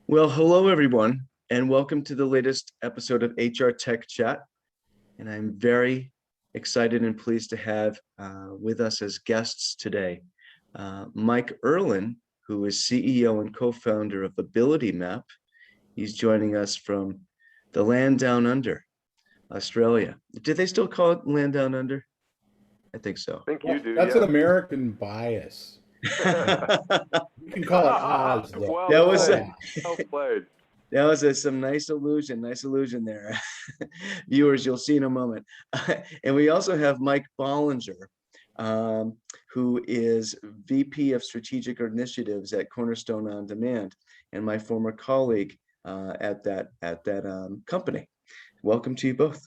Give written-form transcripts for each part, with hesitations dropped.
Well, hello everyone, and welcome to the latest episode of HR Tech Chat. And I'm very excited and pleased to have with us as guests today, Mike Erlin, who is CEO and co-founder of AbilityMap. He's joining us from the land down under, Australia. Do they still call it land down under? I think so. I think you do, That's yeah. an American bias. We can call it Oz, though. Well That was played. Well played. That was some nice illusion there. Viewers, you'll see in a moment. And we also have Mike Bollinger, who is VP of Strategic Initiatives at Cornerstone OnDemand, and my former colleague at that company. Welcome to you both.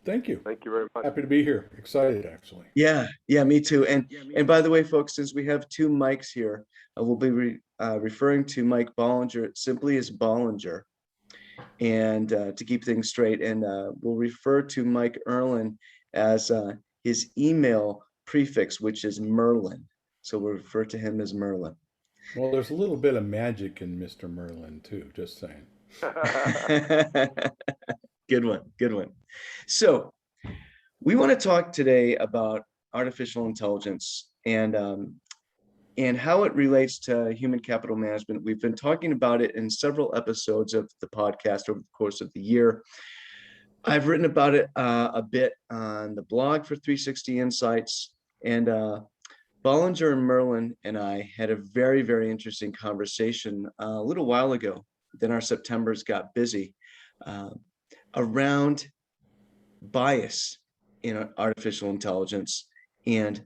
Thank you. Thank you very much. Happy to be here. Excited, actually. Yeah, me too. And by the way, folks, since we have two mics here, we'll be referring to Mike Bollinger simply as Bollinger, and to keep things straight. And we'll refer to Mike Erlin as his email prefix, which is Merlin. So we'll refer to him as Merlin. Well, there's a little bit of magic in Mr. Merlin, too, just saying. Good one. So we want to talk today about artificial intelligence and how it relates to human capital management. We've been talking about it in several episodes of the podcast over the course of the year. I've written about it a bit on the blog for 3Sixty Insights, and Bollinger and Merlin and I had a very, very interesting conversation a little while ago. Then our Septembers got busy around bias in artificial intelligence and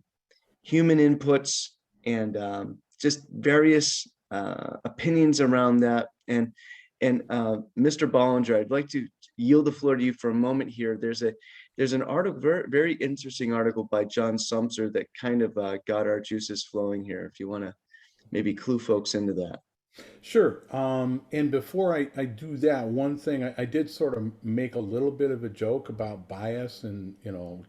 human inputs and just various opinions around that. And Mr. Bollinger, I'd like to yield the floor to you for a moment here. There's an article, very interesting article by John Sumser that kind of got our juices flowing here. If you want to maybe clue folks into that. Sure. And before I do that, one thing I did sort of make a little bit of a joke about bias and,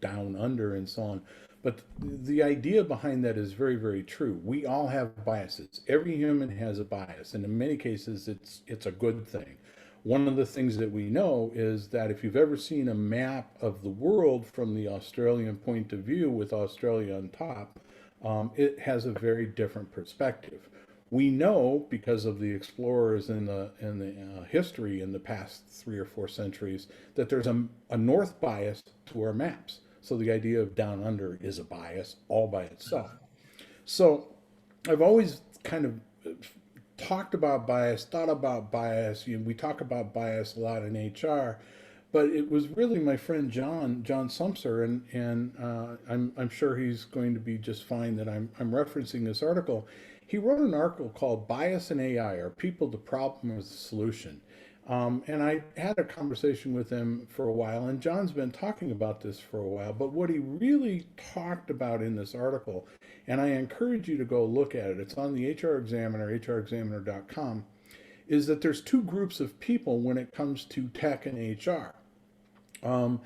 down under and so on. But the idea behind that is very, very true. We all have biases. Every human has a bias, and in many cases, it's a good thing. One of the things that we know is that if you've ever seen a map of the world from the Australian point of view with Australia on top, it has a very different perspective. We know, because of the explorers in the history in the past 3 or 4 centuries, that there's a north bias to our maps. So the idea of down under is a bias all by itself. So I've always kind of talked about bias, thought about bias. We talk about bias a lot in HR, but it was really my friend John Sumser, and I'm sure he's going to be just fine that I'm referencing this article. He wrote an article called Bias in AI, Are People the Problem or the Solution? And I had a conversation with him for a while, and John's been talking about this for a while, but what he really talked about in this article, and I encourage you to go look at it, it's on the HRExaminer, HRExaminer.com, is that there's 2 groups of people when it comes to tech and HR. And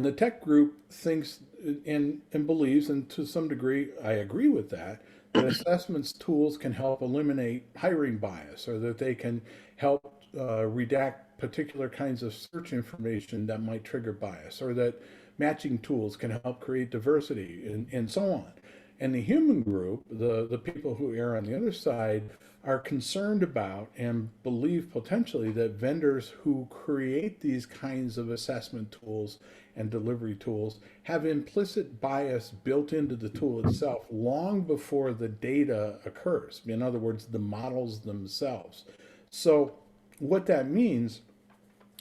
the tech group thinks and believes, and to some degree I agree with that assessments tools can help eliminate hiring bias, or that they can help redact particular kinds of search information that might trigger bias, or that matching tools can help create diversity, and so on. And the human group, the people who err on the other side, are concerned about and believe potentially that vendors who create these kinds of assessment tools and delivery tools have implicit bias built into the tool itself long before the data occurs. In other words, the models themselves. So what that means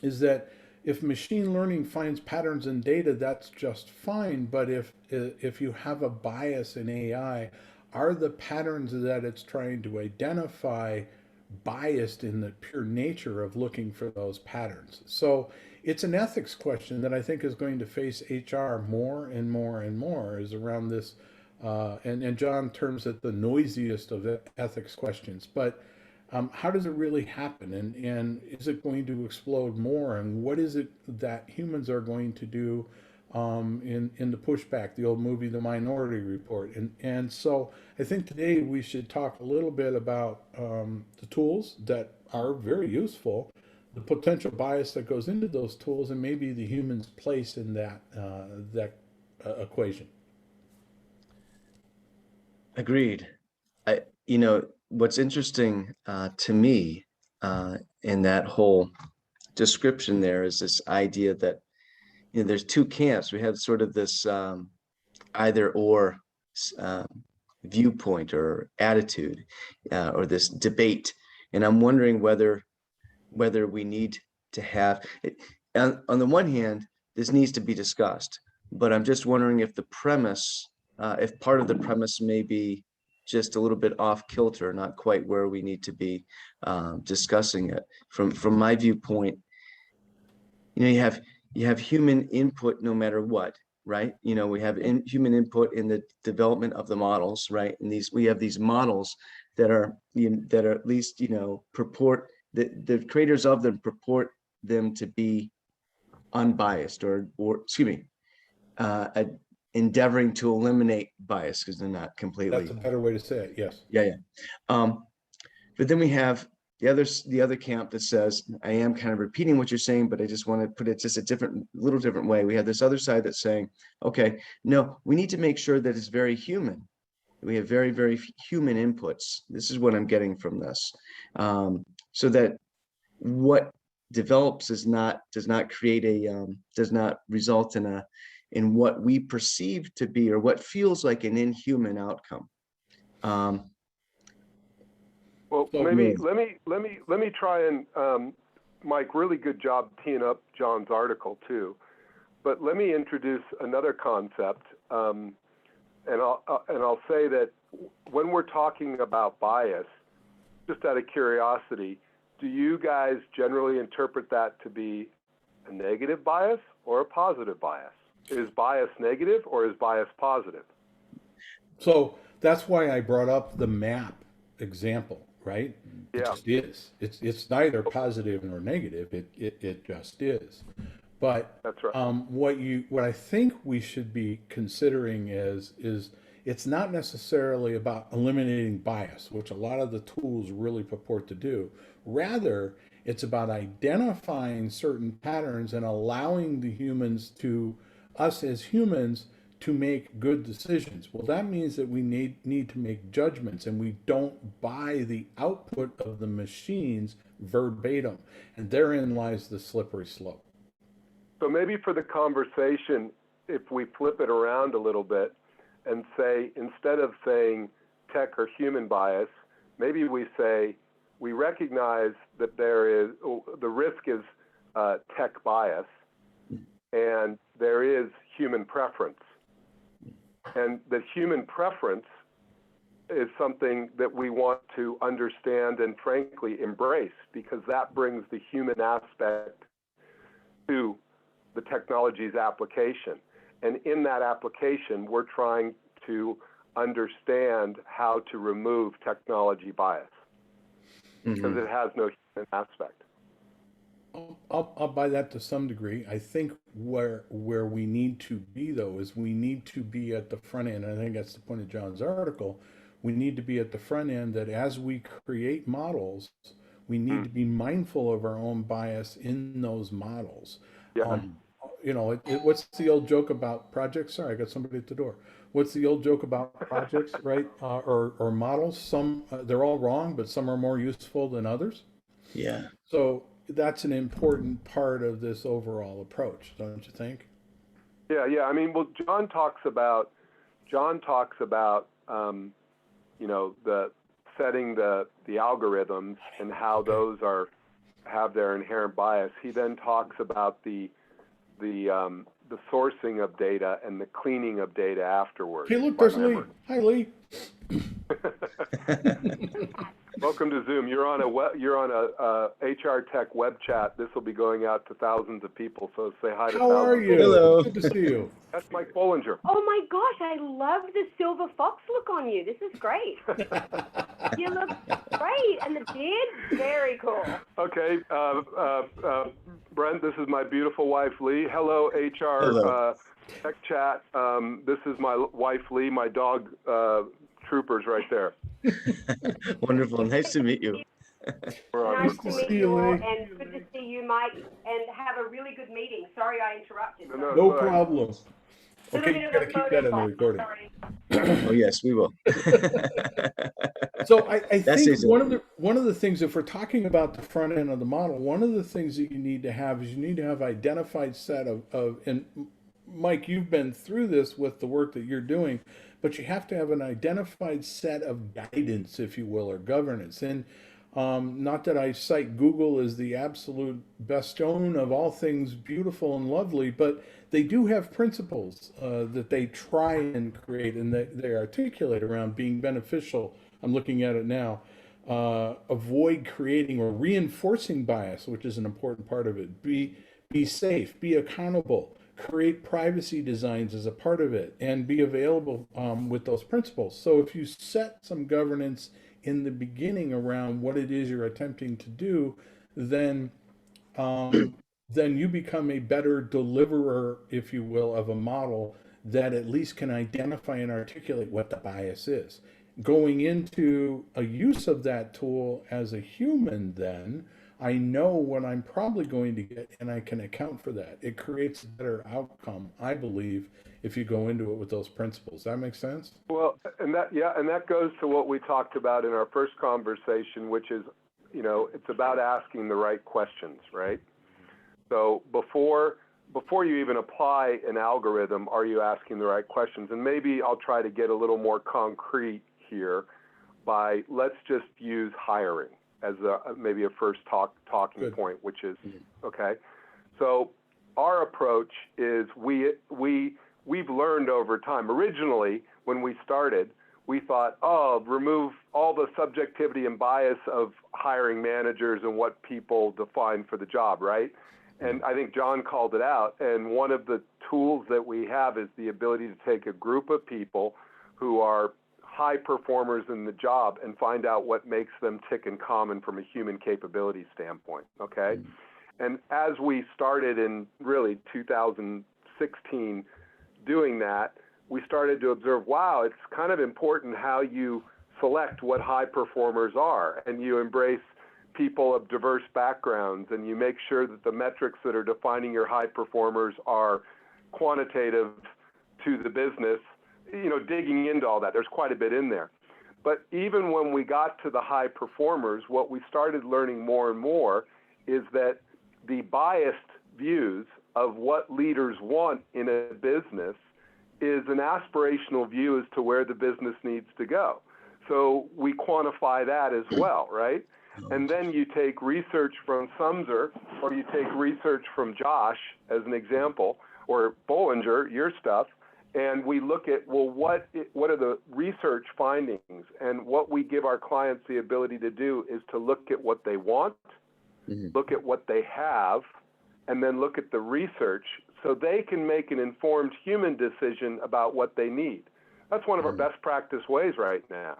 is that if machine learning finds patterns in data, that's just fine. But if you have a bias in AI, are the patterns that it's trying to identify biased in the pure nature of looking for those patterns? So it's an ethics question that I think is going to face HR more and more and more, is around this. And John terms it the noisiest of ethics questions. But how does it really happen? And is it going to explode more? And what is it that humans are going to do in the pushback, the old movie, The Minority Report? And so I think today we should talk a little bit about the tools that are very useful, the potential bias that goes into those tools, and maybe the human's place in equation. Agreed. What's interesting to me in that whole description there is this idea that there's two camps. We have sort of this either or uh, viewpoint or attitude or this debate, and I'm wondering whether we need to have it. On the one hand, this needs to be discussed, but I'm just wondering if the premise, if part of the premise may be just a little bit off kilter, not quite where we need to be discussing it. From my viewpoint, you have human input no matter what, right? We have human input in the development of the models, right? And we have these models that are at least purport the creators of them purport them to be unbiased, or excuse me, endeavoring to eliminate bias, because they're not completely. That's a better way to say it. Yes. Yeah. But then we have the other camp that says, I am kind of repeating what you're saying, but I just want to put it just a little different way. We have this other side that's saying, okay, no, we need to make sure that it's very human. We have very, very human inputs. This is what I'm getting from this. So that what develops does not create does not result in what we perceive to be, or what feels like, an inhuman outcome. Well, maybe let me try and Mike, really good job teeing up John's article too. But let me introduce another concept, and I'll say that when we're talking about bias, just out of curiosity, do you guys generally interpret that to be a negative bias or a positive bias? Is bias negative or is bias positive? So that's why I brought up the map example, right? Yeah. It just is. It's neither positive nor negative. It just is. But that's right. What I think we should be considering is it's not necessarily about eliminating bias, which a lot of the tools really purport to do. Rather, it's about identifying certain patterns and allowing us as humans to make good decisions. Well, that means that we need to make judgments, and we don't buy the output of the machines verbatim. And therein lies the slippery slope. So maybe for the conversation, if we flip it around a little bit and say, instead of saying tech or human bias, maybe we say, we recognize that the risk is tech bias, and there is human preference. And that human preference is something that we want to understand and frankly embrace, because that brings the human aspect to the technology's application. And in that application, we're trying to understand how to remove technology bias, because it has no human aspect. I'll buy that to some degree. I think where we need to be, though, is we need to be at the front end. I think that's the point of John's article. We need to be at the front end, that as we create models, we need to be mindful of our own bias in those models. Yeah. What's the old joke about projects? Sorry, I got somebody at the door. What's the old joke about projects, right? Or models? Some they're all wrong, but some are more useful than others. Yeah. So that's an important part of this overall approach, don't you think? Yeah. I mean, well, John talks about the setting the algorithms and how those have their inherent bias. He then talks about the sourcing of data and the cleaning of data afterwards. Hey, look, there's Lee. Hi, Lee. Welcome to Zoom. You're on a HR Tech web chat. This will be going out to thousands of people, so say hi to How thousands. are you? Hello. Good to see you. That's Mike Bollinger. Oh my gosh, I love the silver fox look on you. This is great. You look great, and the beard, very cool. Okay, Brent, this is my beautiful wife, Lee. Hello, HR Hello. Tech chat. This is my wife, Lee, my dog, Troopers right there. Wonderful. Nice to meet you. We're on Nice to record. meet See you you, all, Lee. and good to see you, Mike, and have a really good meeting. Sorry I interrupted. No, No all right. problem. Little Okay, bit you of gotta a keep that in the photo recording. Sorry. Oh, yes, we will. So I That's think easy. one of the things, if we're talking about the front end of the model, one of the things that you need to have is you need to have identified set of and Mike, you've been through this with the work that you're doing, but you have to have an identified set of guidance, if you will, or governance. And not that I cite Google as the absolute bestone of all things beautiful and lovely, but they do have principles that they try and create and they articulate around being beneficial. I'm looking at it now. Avoid creating or reinforcing bias, which is an important part of it. Be safe, be accountable, create privacy designs as a part of it, and be available with those principles. So if you set some governance in the beginning around what it is you're attempting to do, then then you become a better deliverer, if you will, of a model that at least can identify and articulate what the bias is. Going into a use of that tool as a human, then I know what I'm probably going to get and I can account for that. It creates a better outcome, I believe, if you go into it with those principles. That makes sense? Well, and that goes to what we talked about in our first conversation, which is, it's about asking the right questions, right? So before you even apply an algorithm, are you asking the right questions? And maybe I'll try to get a little more concrete here by, let's just use hiring as maybe a first talking Good. point, which is, okay. So our approach is we've learned over time. Originally, when we started, we thought, remove all the subjectivity and bias of hiring managers and what people define for the job, right? And I think John called it out. And one of the tools that we have is the ability to take a group of people who are high performers in the job and find out what makes them tick in common from a human capability standpoint, okay? And as we started in really 2016 doing that, we started to observe, wow, it's kind of important how you select what high performers are, and you embrace people of diverse backgrounds, and you make sure that the metrics that are defining your high performers are quantitative to the business, digging into all that. There's quite a bit in there. But even when we got to the high performers, what we started learning more and more is that the biased views of what leaders want in a business is an aspirational view as to where the business needs to go. So we quantify that as well, right? And then you take research from Sumser, or you take research from Josh as an example, or Bollinger, your stuff, and we look at, well, what are the research findings? And what we give our clients the ability to do is to look at what they want, look at what they have, and then look at the research so they can make an informed human decision about what they need. That's one of our best practice ways right now.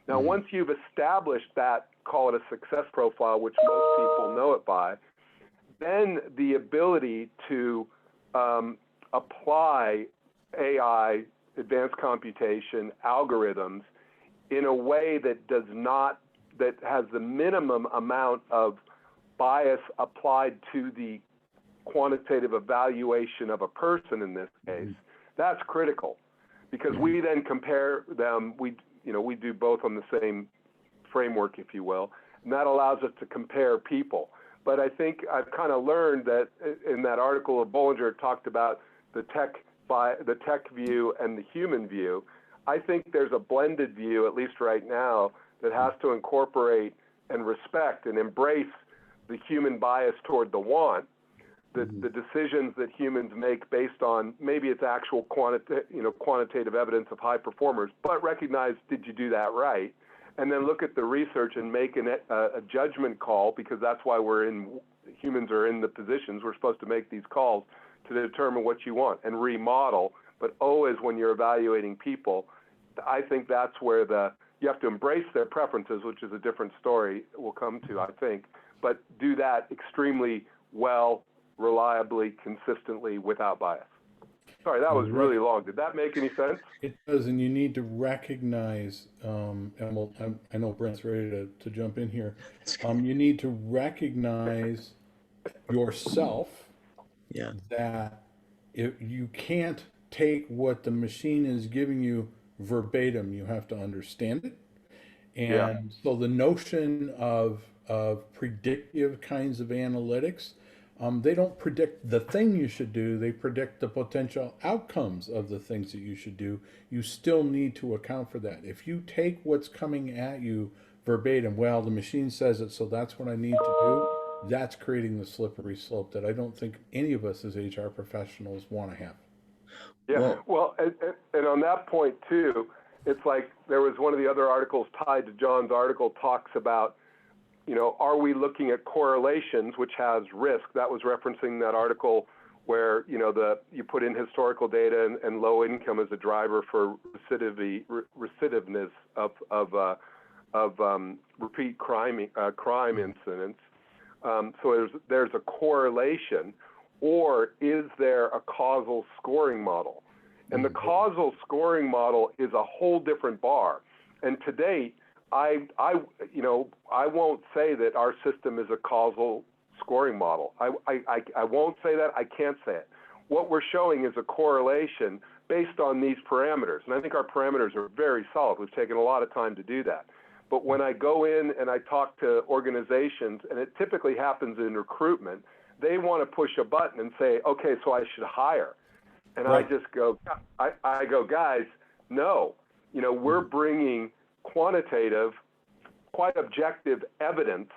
Now, once you've established that, call it a success profile, which most people know it by, then the ability to apply AI, advanced computation, algorithms in a way that has the minimum amount of bias applied to the quantitative evaluation of a person in this case, that's critical, because we then compare them, we do both on the same framework, if you will, and that allows us to compare people. But I think I've kind of learned that in that article of Bollinger, it talked about the tech view and the human view. I think there's a blended view, at least right now, that has to incorporate and respect and embrace the human bias toward the want, the decisions that humans make based on maybe it's actual quantitative evidence of high performers, but recognize, did you do that right? And then look at the research and make a judgment call, because that's why humans are in the positions, we're supposed to make these calls to determine what you want and remodel. But always when you're evaluating people, I think that's where you have to embrace their preferences, which is a different story we'll come to, I think, but do that extremely well, reliably, consistently, without bias. Sorry, that was really long. Did that make any sense? It does, and you need to recognize, and I know Brent's ready to jump in here. You need to recognize yourself Yeah. that if you can't take what the machine is giving you verbatim, you have to understand it. Yeah. And so the notion of predictive kinds of analytics, they don't predict the thing you should do, they predict the potential outcomes of the things that you should do. You still need to account for that. If you take what's coming at you verbatim, well, the machine says it, so that's what I need to do, that's creating the slippery slope that I don't think any of us as HR professionals want to have. Yeah, well, and on that point too, it's like there was one of the other articles tied to John's article talks about, you know, are we looking at correlations, which has risk? That was referencing that article where, you know, you put in historical data and low income as a driver for recidiveness of repeat crime incidents. So there's a correlation, or is there a causal scoring model? And the causal scoring model is a whole different bar. And to date, I won't say that our system is a causal scoring model. I won't say that. I can't say it. What we're showing is a correlation based on these parameters. And I think our parameters are very solid. We've taken a lot of time to do that. But when I go in and I talk to organizations, and it typically happens in recruitment, they want to push a button and say, okay, so I should hire. And right. I just go, I go, guys, no. You know, we're bringing quantitative, quite objective evidence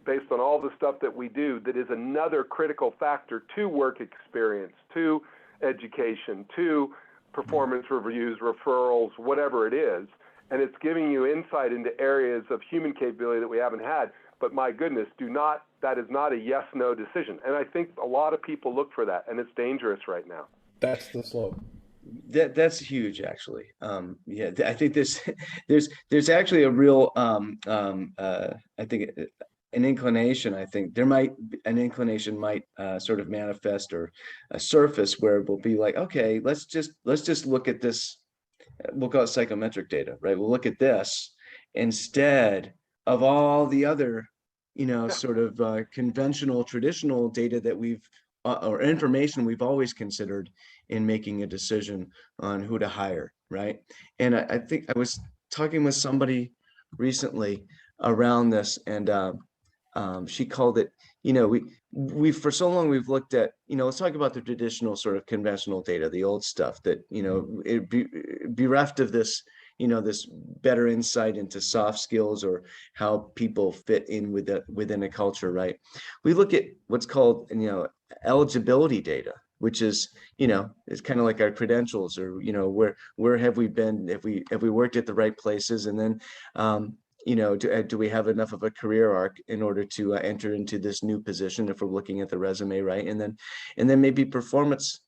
based on all the stuff that we do that is another critical factor to work experience, to education, to performance reviews, referrals, whatever it is. And it's giving you insight into areas of human capability that we haven't had. But my goodness, that is not a yes-no decision. And I think a lot of people look for that, and it's dangerous right now. That's the slope. That's huge, actually. Yeah, I think there's actually a real I think an inclination. I think an inclination might sort of manifest or surface where it will be like, okay, let's just look at this. We'll call it psychometric data, right? We'll look at this instead of all the other, sort of conventional, traditional data that we've or information we've always considered in making a decision on who to hire, right? And I think I was talking with somebody recently around this, and she called it, we for so long we've looked at, let's talk about the traditional sort of conventional data, the old stuff that, it bereft of this, this better insight into soft skills or how people fit in within a culture, right? We look at what's called, eligibility data, which is, it's kind of like our credentials, or, where have we been, if we worked at the right places, and then, do we have enough of a career arc in order to enter into this new position if we're looking at the resume, right? And then maybe performance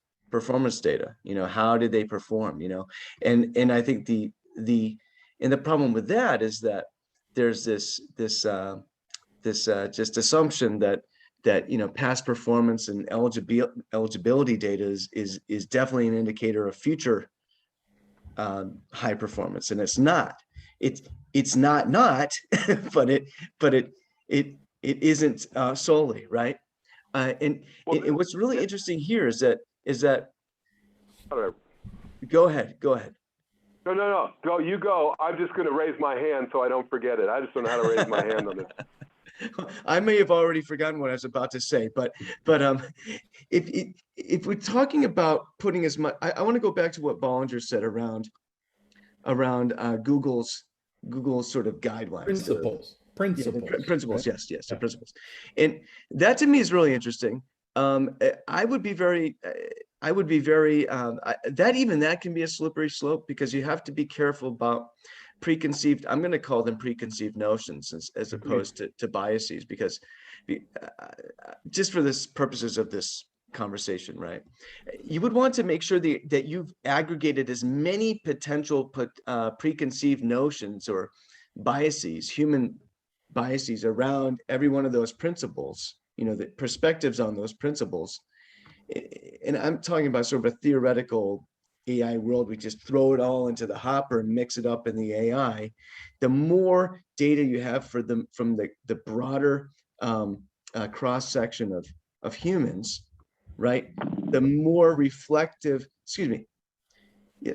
data, how did they perform, and I think the problem with that is that there's this just assumption that past performance and eligibility data is definitely an indicator of future high performance, and it's not. It's not, but it isn't solely, right? And what's really interesting here is that. Go ahead. No. Go, you go. I'm just going to raise my hand so I don't forget it. I just don't know how to raise my hand on this. I may have already forgotten what I was about to say, but if we're talking about putting as much, I want to go back to what Bollinger said around Google's sort of guidelines, principles. Yes, the principles, and that to me is really interesting. I would be very that can be a slippery slope, because you have to be careful about preconceived, I'm going to call them preconceived notions as opposed to biases, because just for this purposes of this conversation, right? You would want to make sure that you've aggregated as many potential preconceived notions or biases, human biases, around every one of those principles, the perspectives on those principles, and I'm talking about sort of a theoretical AI world, we just throw it all into the hopper and mix it up in the AI, the more data you have from the broader cross section of humans, right? The more reflective, excuse me, yeah,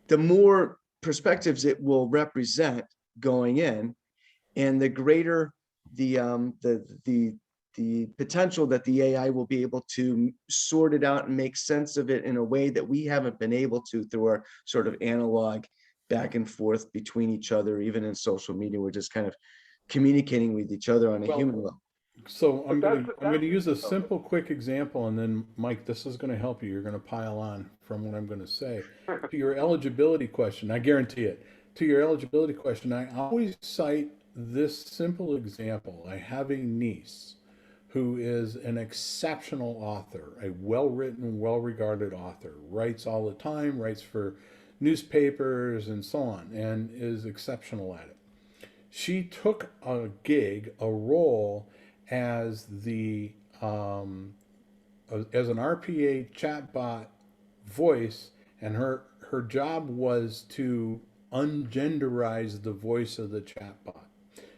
the more perspectives it will represent going in, and the greater the potential that the AI will be able to sort it out and make sense of it in a way that we haven't been able to through our sort of analog back and forth between each other. Even in social media, we're just kind of communicating with each other on a human level. So I'm But going to use a simple, quick example, and then Mike, this is going to help you. You're going to pile on from what I'm going to say. To your eligibility question, I guarantee it. To your eligibility question, I always cite this simple example. I have a niece who is an exceptional author, a well-written, well-regarded author, writes all the time, writes for newspapers and so on, and is exceptional at it. She took a gig, a role as the as an RPA chatbot voice, and her job was to ungenderize the voice of the chatbot.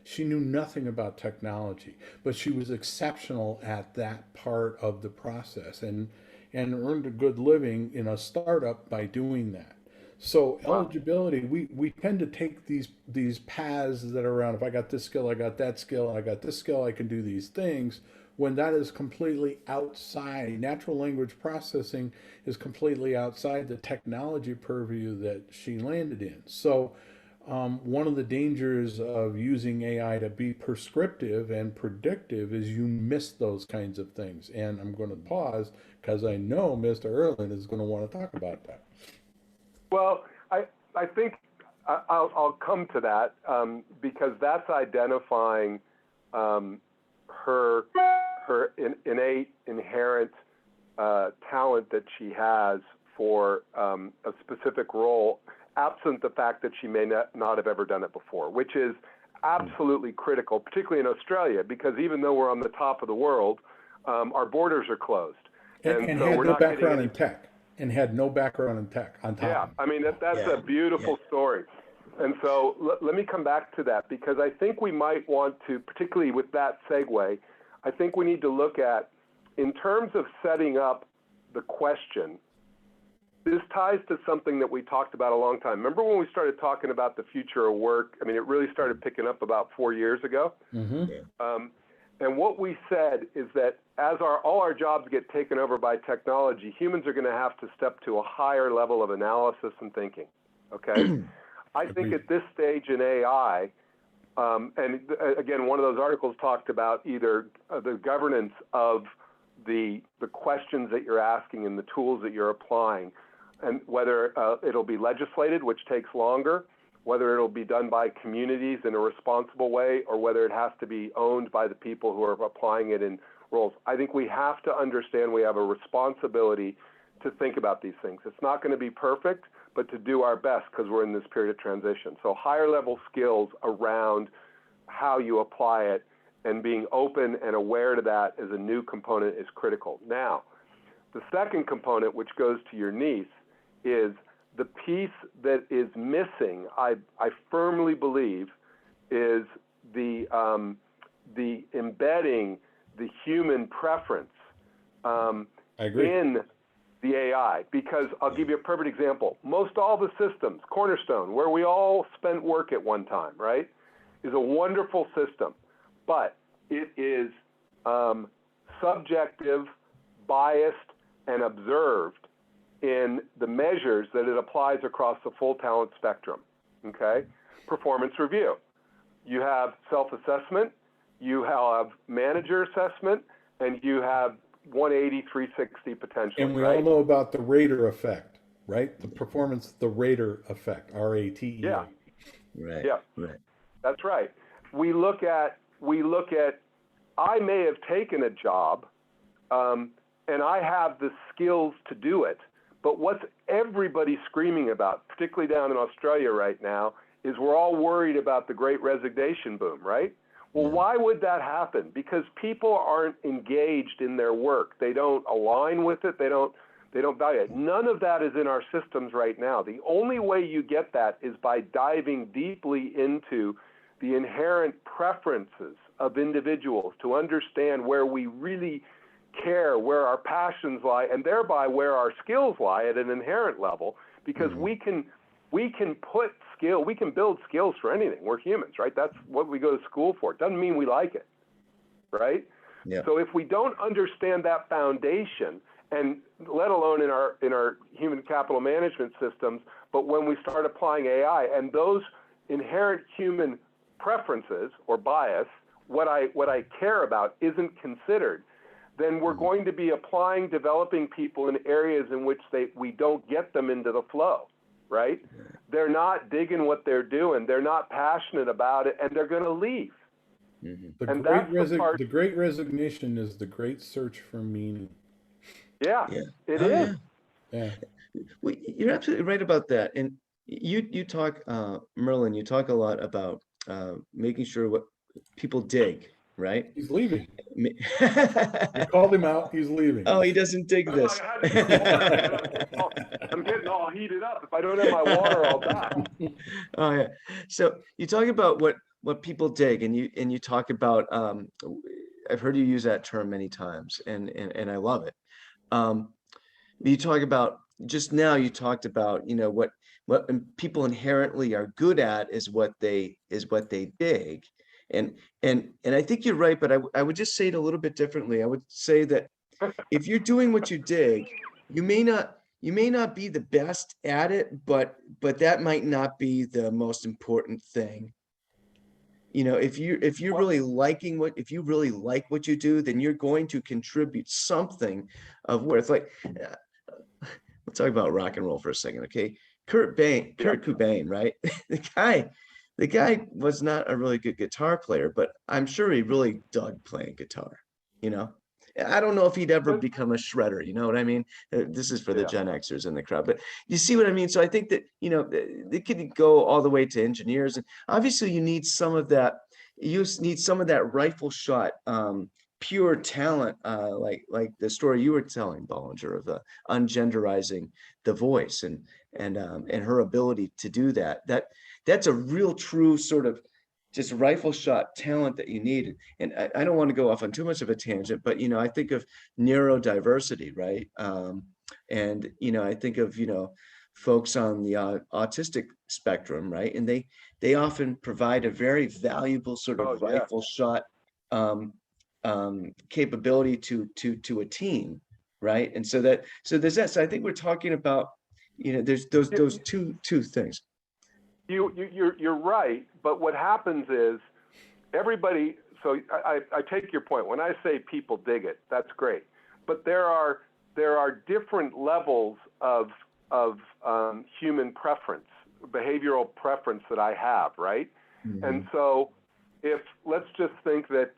She knew nothing about technology, but she was exceptional at that part of the process, and earned a good living in a startup by doing that. So eligibility, we tend to take these paths that are around, if I got this skill, I got that skill, I got this skill, I can do these things, when that is completely outside. Natural language processing is completely outside the technology purview that she landed in. So one of the dangers of using AI to be prescriptive and predictive is you miss those kinds of things. And I'm going to pause because I know Mr. Erlin is going to want to talk about that. Well, I think I'll come to that because that's identifying her innate, inherent talent that she has for a specific role, absent the fact that she may not have ever done it before, which is absolutely critical, particularly in Australia, because even though we're on the top of the world, our borders are closed. And so had no background in tech. And had no background in tech on top of it. Yeah, I mean, that's a beautiful story. And so let me come back to that, because I think we might want to, particularly with that segue, I think we need to look at, in terms of setting up the question, this ties to something that we talked about a long time. Remember when we started talking about the future of work? I mean, it really started picking up about 4 years ago. Mm-hmm. And what we said is that as all our jobs get taken over by technology, humans are going to have to step to a higher level of analysis and thinking, okay? I think at this stage in AI, and again, one of those articles talked about either the governance of the questions that you're asking and the tools that you're applying, and whether it'll be legislated, which takes longer, whether it'll be done by communities in a responsible way, or whether it has to be owned by the people who are applying it in roles. I think we have to understand we have a responsibility to think about these things. It's not going to be perfect, but to do our best because we're in this period of transition. So higher level skills around how you apply it and being open and aware to that as a new component is critical. Now, the second component, which goes to your niece, is the piece that is missing, I firmly believe, is the embedding the human preference in the AI. Because I'll give you a perfect example. Most all the systems, Cornerstone, where we all spent work at one time, right, is a wonderful system. But it is subjective, biased, and observed in the measures that it applies across the full talent spectrum, okay? Performance review. You have self-assessment, you have manager assessment, and you have 180, 360 potential. And we all know about the rater effect, right? The performance, the rater effect, RATE. Yeah. Right. Yeah. Right. That's right. We look at, I may have taken a job and I have the skills to do it, but what's everybody screaming about, particularly down in Australia right now, is we're all worried about the great resignation boom, right? Well, why would that happen? Because people aren't engaged in their work. They don't align with it. They don't value it. None of that is in our systems right now. The only way you get that is by diving deeply into the inherent preferences of individuals to understand where we really care, where our passions lie, and thereby where our skills lie at an inherent level, because we can build skills for anything. We're humans, right? That's what we go to school for. It doesn't mean we like it, right? Yeah. So if we don't understand that foundation, and let alone in our human capital management systems, but when we start applying AI and those inherent human preferences or bias, what I care about isn't considered, then we're going to be developing people in areas in which we don't get them into the flow, right? They're not digging what they're doing. They're not passionate about it, and they're going to leave. The great resignation is the great search for meaning. Yeah, it is. Yeah. Well, you're absolutely right about that. And you talk, Merlin, you talk a lot about making sure what people dig, right? He's leaving. I called him out. He's leaving. Oh, he doesn't dig this. I'm getting all heated up. If I don't have my water, I'll die. Oh yeah. So you talk about what people dig, and you talk about I've heard you use that term many times, and I love it. You talk about just now. You talked about what people inherently are good at is what they dig, and I think you're right. But I would just say it a little bit differently. I would say that if you're doing what you dig, you may not be the best at it, but that might not be the most important thing. If you really like what you do, then you're going to contribute something of worth. Like, we'll talk about rock and roll for a second, okay? Kurt Cobain, right? The guy was not a really good guitar player, but I'm sure he really dug playing guitar. I don't know if he'd ever become a shredder. You know what I mean? This is for the Gen Xers in the crowd, but you see what I mean? So I think that, they could go all the way to engineers, and obviously you need some of that. You need some of that rifle shot, pure talent, like the story you were telling, Bollinger, of ungenderizing the voice and her ability to do that. That's a real true sort of just rifle shot talent that you need. And I don't want to go off on too much of a tangent, but I think of neurodiversity, right? And I think of folks on the autistic spectrum, right? And they often provide a very valuable sort of rifle shot capability to a team, right? And so there's that. So I think we're talking about there's those two things. You're right, but what happens is everybody. So I take your point. When I say people dig it, that's great, but there are different levels of human preference, behavioral preference that I have, right? Mm-hmm. And so let's just think that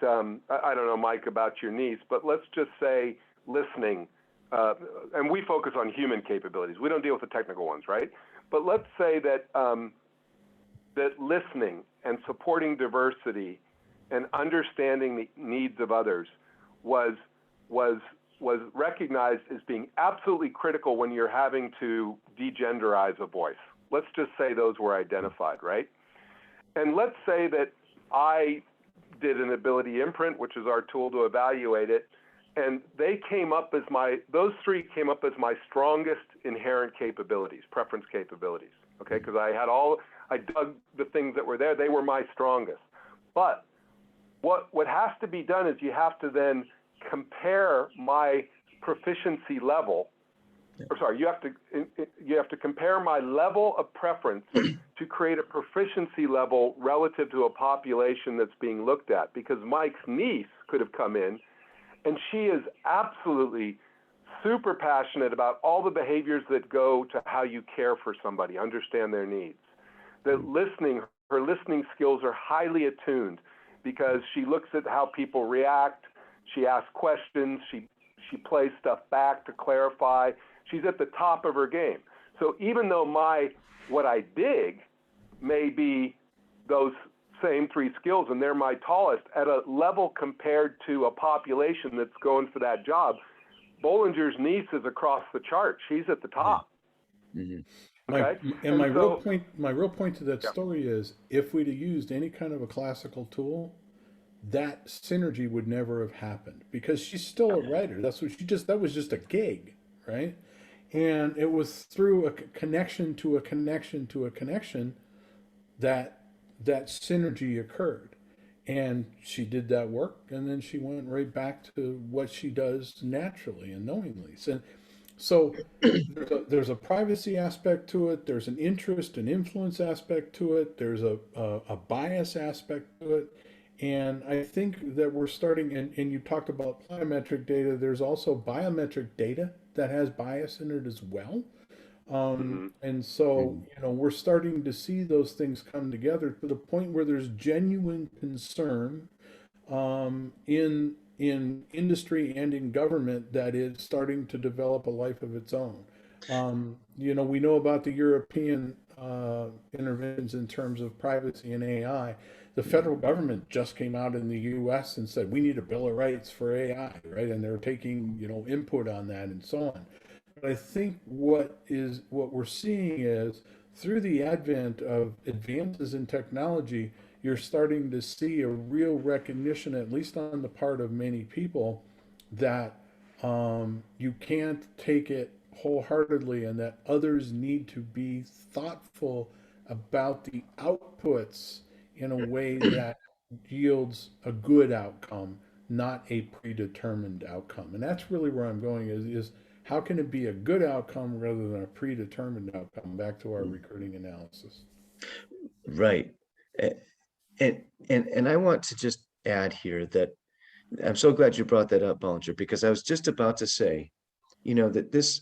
I don't know, Mike, about your niece, but let's just say listening, and we focus on human capabilities. We don't deal with the technical ones, right? But let's say that that listening and supporting diversity and understanding the needs of others was recognized as being absolutely critical when you're having to degenderize a voice. Let's just say those were identified, right? And let's say that I did an ability imprint, which is our tool to evaluate it, and those three came up as my strongest inherent capabilities, preference capabilities, okay? Because I dug the things that were there. They were my strongest. But what has to be done is you have to then compare my proficiency level, you have to compare my level of preference to create a proficiency level relative to a population that's being looked at. Because Mike's niece could have come in, and she is absolutely super passionate about all the behaviors that go to how you care for somebody, understand their needs. Her listening skills are highly attuned because she looks at how people react, she asks questions, she plays stuff back to clarify. She's at the top of her game. So even though what I dig may be those same 3 skills, and they're my tallest at a level compared to a population that's going for that job. Bollinger's niece is across the chart. She's at the top. Mhm. Okay. My real so, point to that story is, if we'd have used any kind of a classical tool, that synergy would never have happened, because she's still a writer. That was just a gig, right? And it was through a connection to a connection to a connection that synergy occurred. And she did that work, and then she went right back to what she does naturally and knowingly. So there's a privacy aspect to it. There's an interest and influence aspect to it. There's a bias aspect to it. And I think that we're starting, and you talked about plyometric data. There's also biometric data that has bias in it as well. And so, we're starting to see those things come together to the point where there's genuine concern in industry and in government that is starting to develop a life of its own. We know about the European interventions in terms of privacy and AI. The federal government just came out in the U.S. and said we need a Bill of Rights for AI, right? And they're taking input on that and so on. But I think what we're seeing is, through the advent of advances in technology, you're starting to see a real recognition, at least on the part of many people, that you can't take it wholeheartedly, and that others need to be thoughtful about the outputs in a way that yields a good outcome, not a predetermined outcome. And that's really where I'm going, is how can it be a good outcome rather than a predetermined outcome? Back to our recruiting analysis. Right. And I want to just add here that I'm so glad you brought that up, Ballinger, because I was just about to say, that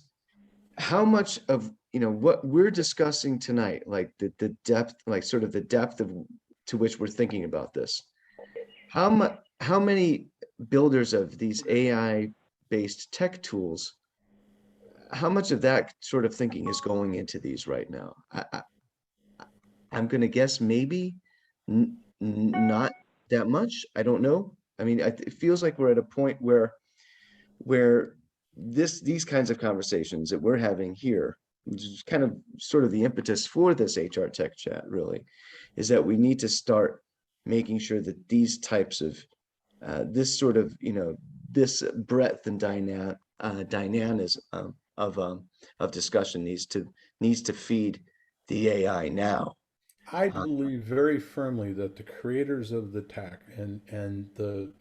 how much of, what we're discussing tonight, like the depth, like sort of the depth to which we're thinking about this, how many builders of these AI-based tech tools, how much of that sort of thinking is going into these right now? I'm going to guess maybe not that much. I don't know. I mean, it feels like we're at a point where these kinds of conversations that we're having here, which is kind of sort of the impetus for this HR Tech Chat, really, is that we need to start making sure that these types of this sort of this breadth and dynamism of discussion needs to feed the AI now. I believe very firmly that the creators of the tech and the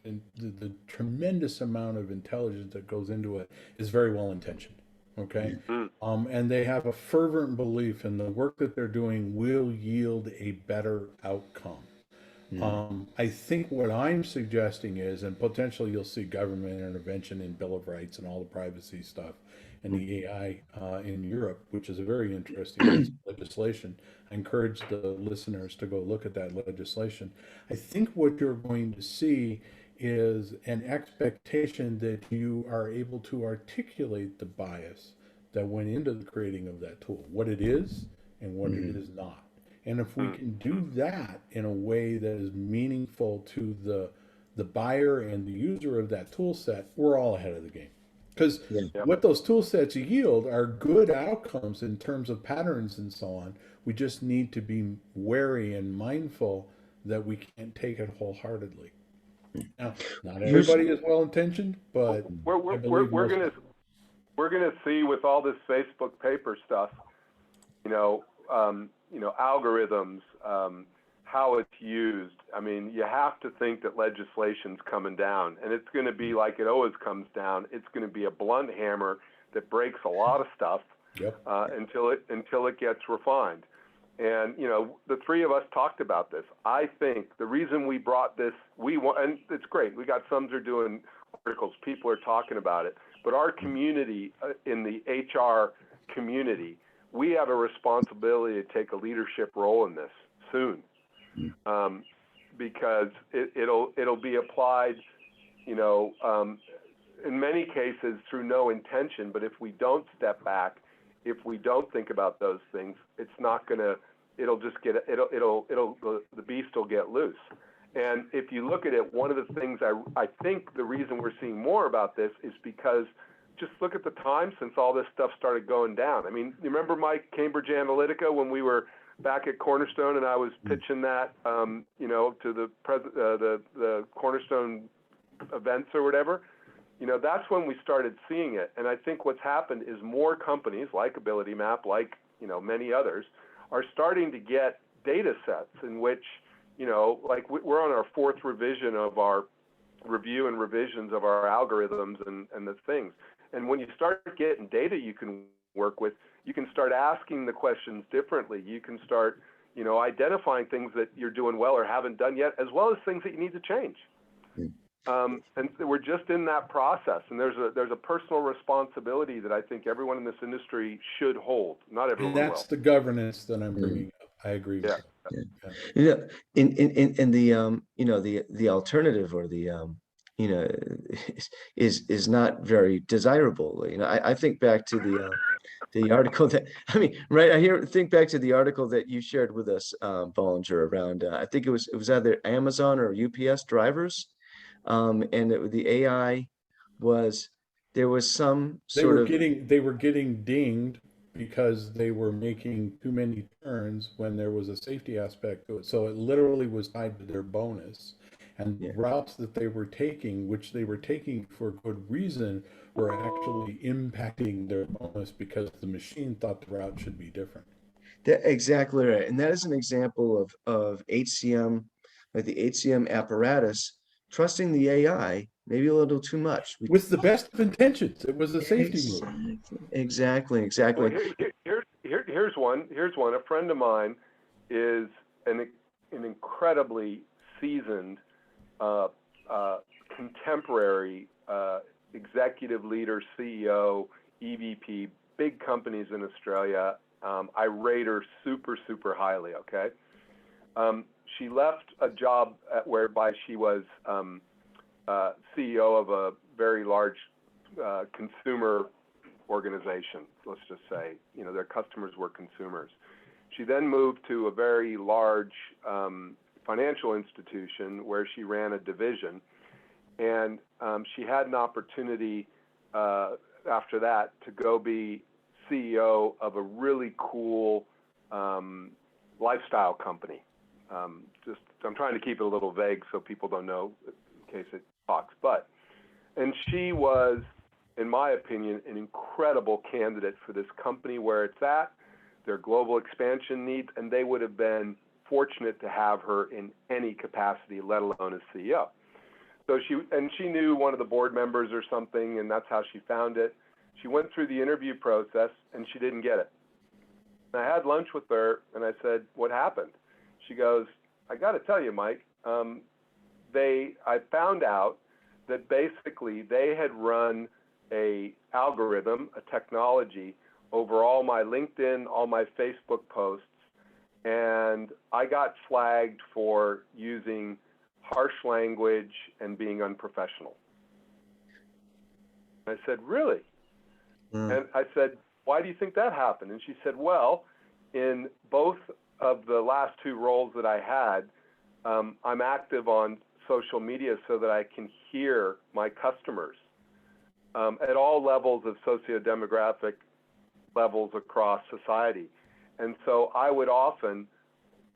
tremendous amount of intelligence that goes into it is very well intentioned. Okay. And they have a fervent belief in the work that they're doing will yield a better outcome. I think what I'm suggesting is, and potentially you'll see government intervention in Bill of Rights and all the privacy stuff and the AI in Europe, which is a very interesting legislation. I encourage the listeners to go look at that legislation. I think what you're going to see is an expectation that you are able to articulate the bias that went into the creating of that tool, what it is and what it is not. And if we can do that in a way that is meaningful to the buyer and the user of that tool set, we're all ahead of the game. Because what those tool sets yield are good outcomes in terms of patterns and so on. We just need to be wary and mindful that we can't take it wholeheartedly. Now, not everybody is well intentioned, but we're gonna see with all this Facebook paper stuff, algorithms, how it's used. I mean, you have to think that legislation's coming down, and it's going to be like it always comes down. It's going to be a blunt hammer that breaks a lot of stuff until it gets refined. And the three of us talked about this. I think the reason we brought this, and it's great. We got some that are doing articles. People are talking about it. But our community, in the HR community, we have a responsibility to take a leadership role in this soon, because it'll be applied, in many cases through no intention. But if we don't step back, if we don't think about those things, it's not going to it'll just get the beast will get loose. And if you look at it, one of the things I think the reason we're seeing more about this is because just look at the time since all this stuff started going down. I mean, you remember Mike, Cambridge Analytica, when we were back at Cornerstone and I was pitching that, you know, to the Cornerstone events or whatever? You know, that's when we started seeing it. And I think what's happened is more companies like AbilityMap, like, you know, many others, are starting to get data sets in which, you know, like we're on our 4th revision of our review and revisions of our algorithms and the things. And when you start getting data you can work with, you can start asking the questions differently. You can start, you know, identifying things that you're doing well or haven't done yet, as well as things that you need to change. And so we're just in that process, and there's a personal responsibility that I think everyone in this industry should hold. Not everyone And that's will. the governance that I'm bringing up. I agree with that. Yeah. You know, in the you know, the alternative, or the you know, is not very desirable. You know, I think back to the article that, I mean, right, think back to the article that you shared with us, Bollinger, around I think it was either Amazon or UPS drivers, and the AI was, there was some They sort were of, getting dinged because they were making too many turns when there was a safety aspect to it. So it literally was tied to their bonus. And the yeah. routes that they were taking, which they were taking for good reason, were actually impacting their bonus because the machine thought the route should be different. Exactly right. And that is an example of HCM, like the HCM apparatus, trusting the AI maybe a little too much. With the best of intentions. It was a safety move. Exactly. Well, here's one. A friend of mine is an incredibly seasoned, contemporary executive leader, CEO, EVP, big companies in Australia. I rate her super, super highly, okay? She left a job whereby she was CEO of a very large consumer organization, let's just say. You know, their customers were consumers. She then moved to a very large financial institution where she ran a division. And she had an opportunity after that to go be CEO of a really cool lifestyle company. I'm trying to keep it a little vague so people don't know in case it talks. And she was, in my opinion, an incredible candidate for this company where it's at, their global expansion needs, and they would have been fortunate to have her in any capacity, let alone as CEO. So she knew one of the board members or something, and that's how she found it. She went through the interview process, and she didn't get it. And I had lunch with her, and I said, "What happened?" She goes, "I got to tell you, Mike, I found out that basically they had run a algorithm, a technology, over all my LinkedIn, all my Facebook posts, and I got flagged for using harsh language and being unprofessional." I said, "Really?" And I said, "Why do you think that happened?" And she said, "Well, in both of the last 2 roles that I had, I'm active on social media so that I can hear my customers at all levels of socio-demographic levels across society. And so I would often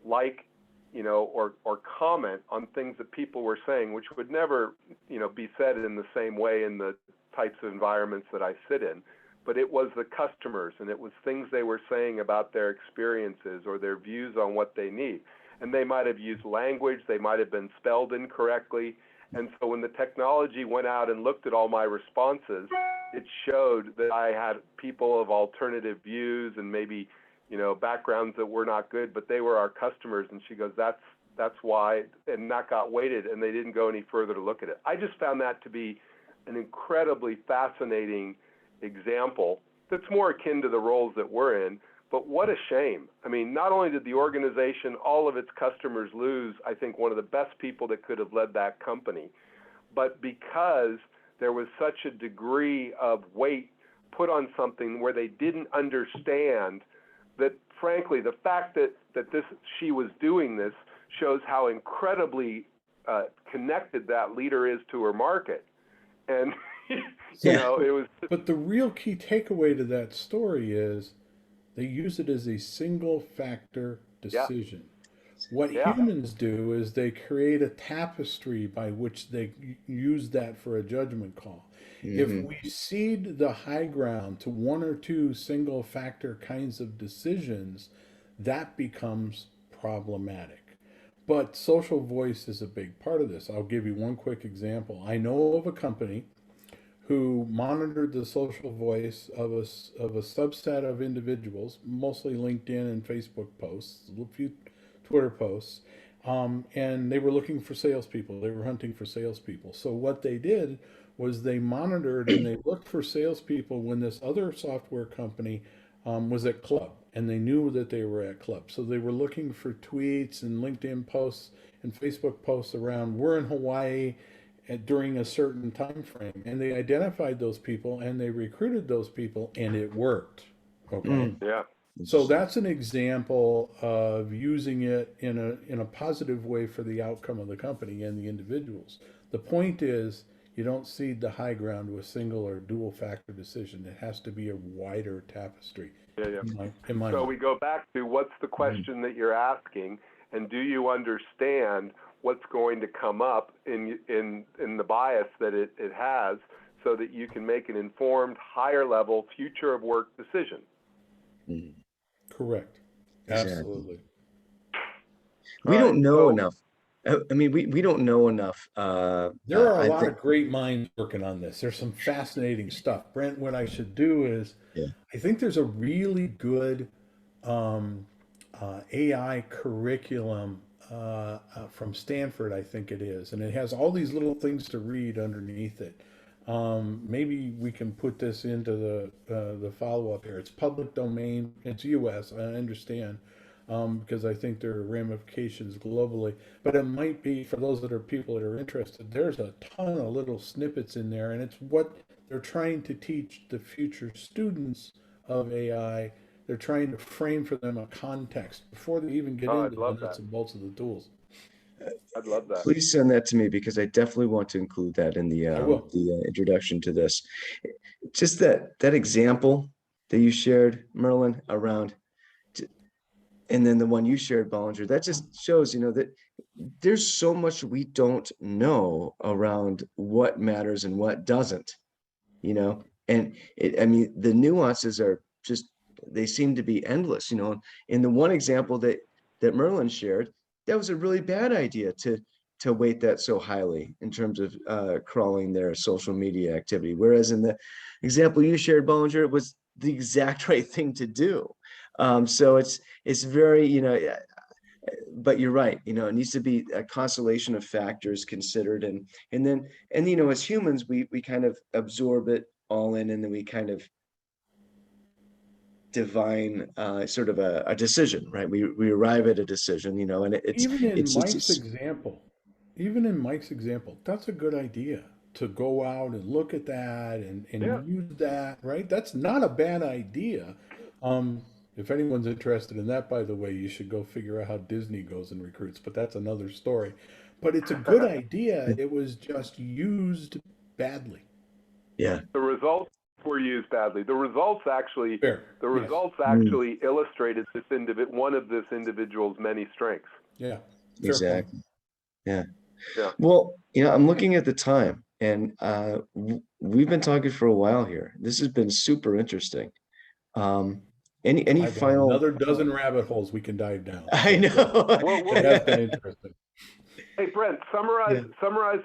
or comment on things that people were saying, which would never, be said in the same way in the types of environments that I sit in. But it was the customers, and it was things they were saying about their experiences or their views on what they need. And they might have used language, they might have been spelled incorrectly. And so when the technology went out and looked at all my responses, it showed that I had people of alternative views and maybe, backgrounds that were not good, but they were our customers. And she goes, that's why, and that got weighted, and they didn't go any further to look at it. I just found that to be an incredibly fascinating example that's more akin to the roles that we're in. But what a shame. I mean, not only did the organization, all of its customers lose, I think, one of the best people that could have led that company, but because there was such a degree of weight put on something where they didn't understand that frankly, the fact that she was doing this shows how incredibly connected that leader is to her market. And, you know, it was. But the real key takeaway to that story is they use it as a single factor decision. What humans do is they create a tapestry by which they use that for a judgment call. If we cede the high ground to one or two single factor kinds of decisions, that becomes problematic. But social voice is a big part of this. I'll give you one quick example. I know of a company who monitored the social voice of a subset of individuals, mostly LinkedIn and Facebook posts, a few Twitter posts, and they were looking for salespeople. They were hunting for salespeople. So what they did was they monitored and they looked for salespeople when this other software company was at club, and they knew that they were at club. So they were looking for tweets and LinkedIn posts and Facebook posts around, we're in Hawaii during a certain time frame, and they identified those people and they recruited those people, and it worked. Okay. Yeah. So that's an example of using it in a positive way for the outcome of the company and the individuals. The point is, you don't cede the high ground to a single or dual factor decision. It has to be a wider tapestry. Yeah. In my So mind. we go back to what's the question that you're asking, and do you understand what's going to come up in the bias that it has, so that you can make an informed, higher level future of work decision. Correct. Exactly. Absolutely. We don't know enough. I mean, we don't know enough. There are a lot of great minds working on this. There's some fascinating stuff. Brent, what I should do is, I think there's a really good AI curriculum from Stanford, I think it is, and it has all these little things to read underneath it. Maybe we can put this into the follow-up here. It's public domain. It's U.S. I understand, because I think there are ramifications globally. But it might be, for those people that are interested, there's a ton of little snippets in there, and it's what they're trying to teach the future students of AI. They're trying to frame for them a context before they even get into the nuts and bolts of the tools. I'd love that. Please send that to me, because I definitely want to include that in the introduction to this. Just that example that you shared, Merlin, around, and then the one you shared, Bollinger, that just shows, that there's so much we don't know around what matters and what doesn't, and I mean, the nuances are just, they seem to be endless, in the one example that Merlin shared, that was a really bad idea to weight that so highly in terms of crawling their social media activity. Whereas in the example you shared, Bollinger, it was the exact right thing to do. So it's very, but you're right, it needs to be a constellation of factors considered, and then as humans, we kind of absorb it all in, and then we kind of divine sort of a decision, right? We arrive at a decision, and it's even in Mike's example, that's a good idea to go out and look at that and use that, right? That's not a bad idea. If anyone's interested in that, by the way, you should go figure out how Disney goes and recruits, but that's another story. But it's a good idea. It was just used badly. Yeah. The results were used badly. The results actually illustrated one of this individual's many strengths. Yeah. Exactly. Yeah. Well, I'm looking at the time, and we've been talking for a while here. This has been super interesting. Any final? Another dozen rabbit holes we can dive down. I know. It has been interesting. Hey, Brent, summarize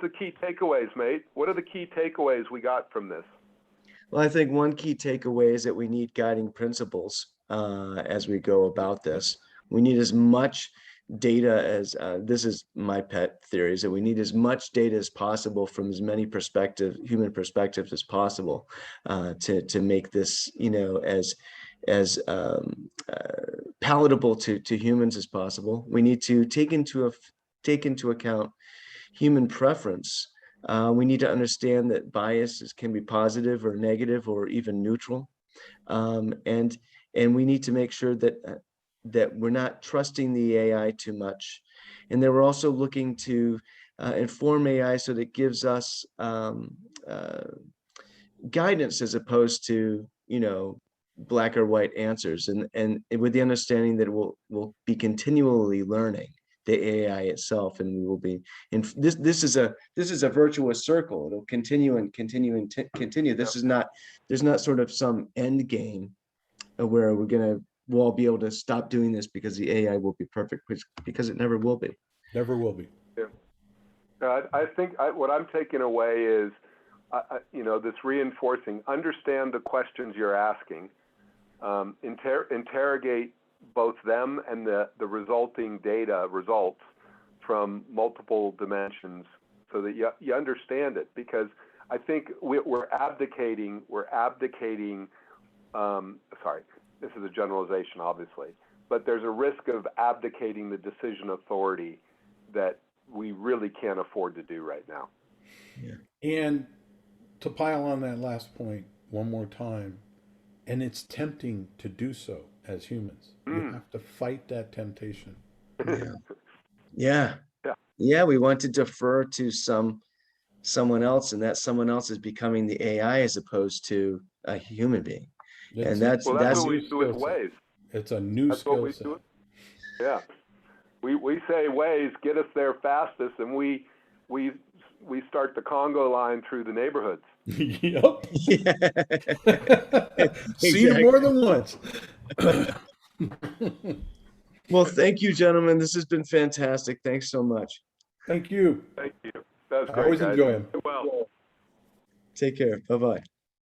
the key takeaways, mate. What are the key takeaways we got from this? Well, I think one key takeaway is that we need guiding principles as we go about this. We need as much data as, this is my pet theory, is that we need as much data as possible from as many human perspectives as possible to make this, as palatable to humans as possible. We need to take into account human preference. We need to understand that biases can be positive or negative or even neutral, and we need to make sure that we're not trusting the AI too much, and that we're also looking to inform AI so that it gives us guidance as opposed to, black or white answers, and with the understanding that we'll be continually learning the AI itself, and we will be, and this is a virtuous circle. It'll continue and continue and continue. There's not sort of some end game where we'll all be able to stop doing this because the AI will be perfect, because it never will be. Never will be. Yeah. I think what I'm taking away is, this reinforcing, understand the questions you're asking, interrogate both them and the resulting results from multiple dimensions so that you understand it. Because I think we're abdicating, sorry, this is a generalization, obviously, but there's a risk of abdicating the decision authority that we really can't afford to do right now. Yeah. And to pile on that last point one more time, and it's tempting to do so as humans. You have to fight that temptation. Yeah. We want to defer to someone else, and that someone else is becoming the AI as opposed to a human being. And that's what we do with Waze. It's a new skill set. Yeah. We say Waze, get us there fastest, and we start the Congo line through the neighborhoods. Yep. Yeah. Seen it more than once. Well, thank you, gentlemen. This has been fantastic. Thanks so much. Thank you. Thank you. That was great. I always enjoy them. Well. Take care. Bye-bye.